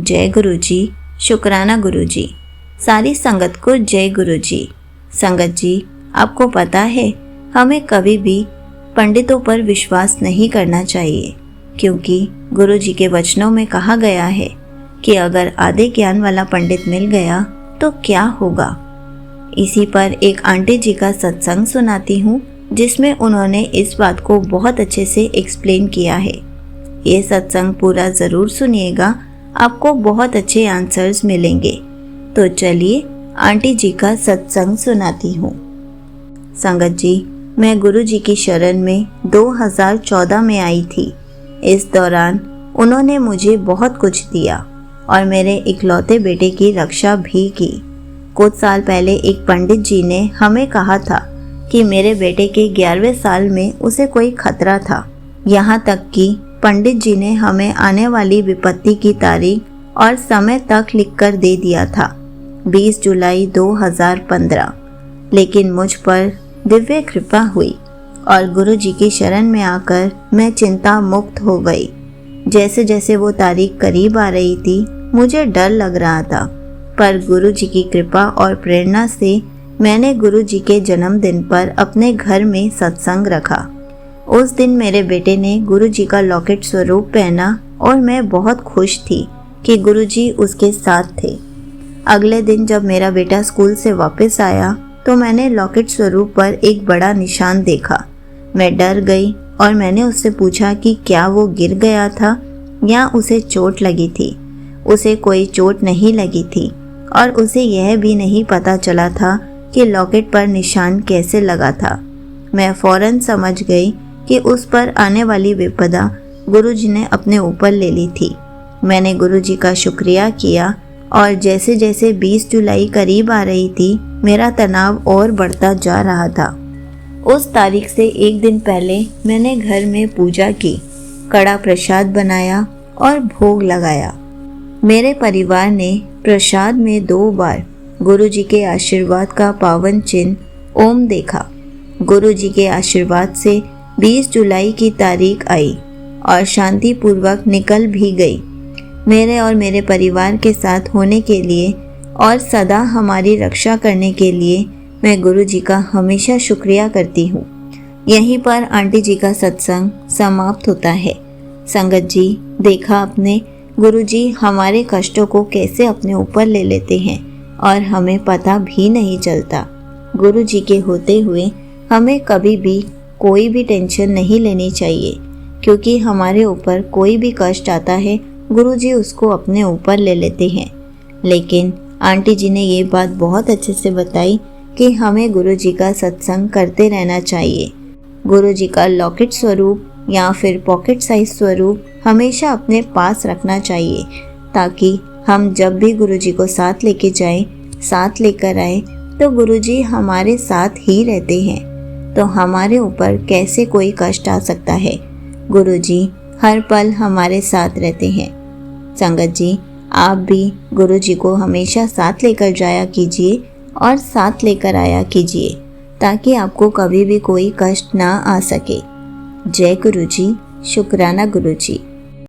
जय गुरु जी, शुक्राना गुरु जी। सारी संगत को जय गुरु जी। संगत जी, आपको पता है हमें कभी भी पंडितों पर विश्वास नहीं करना चाहिए, क्योंकि गुरु जी के वचनों में कहा गया है कि अगर आधे ज्ञान वाला पंडित मिल गया तो क्या होगा। इसी पर एक आंटी जी का सत्संग सुनाती हूँ, जिसमें उन्होंने इस बात को बहुत अच्छे से एक्सप्लेन किया है। ये सत्संग पूरा ज़रूर सुनिएगा, आपको बहुत अच्छे आंसर्स मिलेंगे। तो चलिए आंटी जी का सत्संग सुनाती हूँ। संगत जी, मैं गुरु जी की शरण में 2014 में आई थी। इस दौरान उन्होंने मुझे बहुत कुछ दिया और मेरे इकलौते बेटे की रक्षा भी की। कुछ साल पहले एक पंडित जी ने हमें कहा था कि मेरे बेटे के 11वें साल में उसे कोई खतरा था। यहाँ तक कि पंडित जी ने हमें आने वाली विपत्ति की तारीख और समय तक लिखकर दे दिया था, 20 जुलाई 2015। लेकिन मुझ पर दिव्य कृपा हुई और गुरु जी की शरण में आकर मैं चिंता मुक्त हो गई। जैसे जैसे वो तारीख करीब आ रही थी, मुझे डर लग रहा था, पर गुरु जी की कृपा और प्रेरणा से मैंने गुरु जी के जन्मदिन पर अपने घर में सत्संग रखा। उस दिन मेरे बेटे ने गुरु जी का लॉकेट स्वरूप पहना और मैं बहुत खुश थी कि गुरु जी उसके साथ थे। अगले दिन जब मेरा बेटा स्कूल से वापस आया तो मैंने लॉकेट स्वरूप पर एक बड़ा निशान देखा। मैं डर गई और मैंने उससे पूछा कि क्या वो गिर गया था या उसे चोट लगी थी। उसे कोई चोट नहीं लगी थी और उसे यह भी नहीं पता चला था कि लॉकेट पर निशान कैसे लगा था। मैं फौरन समझ गई कि उस पर आने वाली विपदा गुरुजी ने अपने ऊपर ले ली थी। मैंने गुरुजी का शुक्रिया किया और जैसे जैसे 20 जुलाई करीब आ रही थी, मेरा तनाव और बढ़ता जा रहा था। उस तारीख से एक दिन पहले मैंने घर में पूजा की, कड़ा प्रसाद बनाया और भोग लगाया। मेरे परिवार ने प्रसाद में 2 बार गुरु जी के आशीर्वाद का पावन चिन्ह ओम देखा। गुरु जी के आशीर्वाद से 20 जुलाई की तारीख आई और शांतिपूर्वक निकल भी गई। मेरे और मेरे परिवार के साथ होने के लिए और सदा हमारी रक्षा करने के लिए मैं गुरु जी का हमेशा शुक्रिया करती हूँ। यहीं पर आंटी जी का सत्संग समाप्त होता है। संगत जी, देखा आपने, गुरु जी हमारे कष्टों को कैसे अपने ऊपर ले लेते हैं और हमें पता भी नहीं चलता। गुरु जी के होते हुए हमें कभी भी कोई भी टेंशन नहीं लेनी चाहिए, क्योंकि हमारे ऊपर कोई भी कष्ट आता है गुरु जी उसको अपने ऊपर ले लेते हैं। लेकिन आंटी जी ने ये बात बहुत अच्छे से बताई कि हमें गुरु जी का सत्संग करते रहना चाहिए। गुरु जी का लॉकेट स्वरूप या फिर पॉकेट साइज स्वरूप हमेशा अपने पास रखना चाहिए, ताकि हम जब भी गुरु जी को साथ लेके जाएं, साथ लेकर आए, तो गुरु जी हमारे साथ ही रहते हैं। तो हमारे ऊपर कैसे कोई कष्ट आ सकता है। गुरु जी हर पल हमारे साथ रहते हैं। संगत जी, आप भी गुरु जी को हमेशा साथ लेकर जाया कीजिए और साथ लेकर आया कीजिए, ताकि आपको कभी भी कोई कष्ट ना आ सके। जय गुरु जी, शुक्राना गुरु जी।